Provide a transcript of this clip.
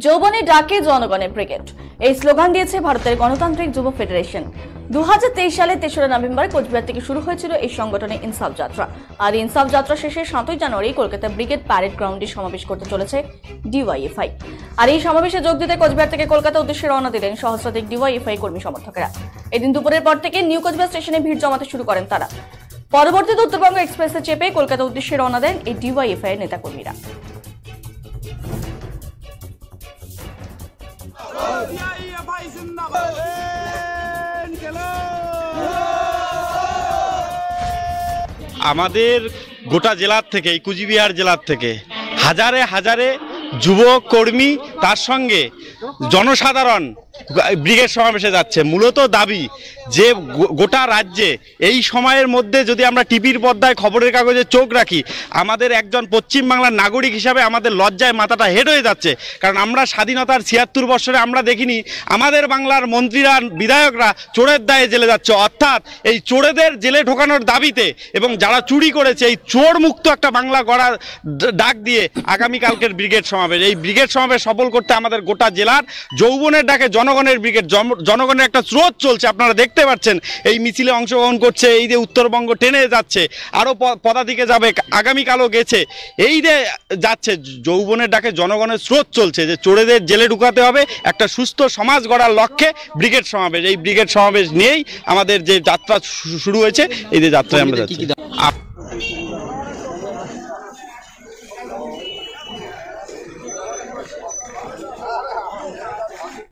যৌবনে ডাকে জনগণের ব্রিগেড এই স্লোগান দিয়েছে ভারতের গণতান্ত্রিক যুব ফেডারেশন। 2023 সালে 3রা নভেম্বর কোচবিহার থেকে শুরু হয়েছিল এই সংগঠনের ইনসাফ যাত্রা। আর ইনসাফ যাত্রা শেষে 7ই জানুয়ারি কলকাতা ব্রিগেড প্যারেড গ্রাউন্ডে সমাবেশ করতে চলেছে ডিওয়াইএফআই। আর এই সমাবেশে যোগ দিতে কোচবিহার থেকে কলকাতা উদ্দেশ্যে রওনা দিলেন সহস্রাধিক ডিওয়াইএফআই কর্মী সমর্থকেরা। এদিন দুপুরের পর থেকে নিউ কোচবিহার স্টেশনে ভিড় জমাতে শুরু করেন তারা। পরবর্তীতে উত্তরবঙ্গ এক্সপ্রেসে চেপে কলকাতা উদ্দেশ্যে রওনা দেন এই ডিওয়াইএফআই এর নেতাকর্মীরা। আমাদের গোটা জেলার থেকে, কুচবিহার জেলার থেকে হাজারে হাজারে যুবক কর্মী, তার সঙ্গে জনসাধারণ ব্রিগেড সমাবেশে যাচ্ছে। মূলত দাবি যে গোটা রাজ্যে এই সময়ের মধ্যে যদি আমরা টিভির পর্দায় খবরের কাগজে চোখ রাখি, আমাদের একজন পশ্চিমবাংলার নাগরিক হিসাবে আমাদের লজ্জায় মাথাটা হেড হয়ে যাচ্ছে। কারণ আমরা স্বাধীনতার 76 বছরে আমরা দেখিনি আমাদের বাংলার মন্ত্রীরা, বিধায়করা চোরের দায়ে জেলে যাচ্ছে। অর্থাৎ এই চোরেদের জেলে ঢোকানোর দাবিতে এবং যারা চুরি করেছে এই চোর মুক্ত একটা বাংলা গড়ার ডাক দিয়ে আগামীকালকের ব্রিগেড সমাবেশ, এই ব্রিগেড সমাবেশ সফল করতে আমাদের গোটা জেলার যৌবনের ডাকে জনগণের ব্রিগেড, জনগণের একটা স্রোত চলছে। আপনারা দেখতে পাচ্ছেন এই মিছিলে অংশগ্রহণ করছে, এই যে উত্তরবঙ্গ টেনে যাচ্ছে, আরও পদাতিকে যাবে, আগামীকালও গেছে, এই যে যাচ্ছে। যৌবনের ডাকে জনগণের স্রোত চলছে যে চোরেদের জেলে ঢুকাতে হবে, একটা সুস্থ সমাজ গড়ার লক্ষ্যে ব্রিগেড সমাবেশ। এই ব্রিগেড সমাবেশ নিয়েই আমাদের যে যাত্রা শুরু হয়েছে, এই যে যাত্রায় আমরা যাচ্ছি।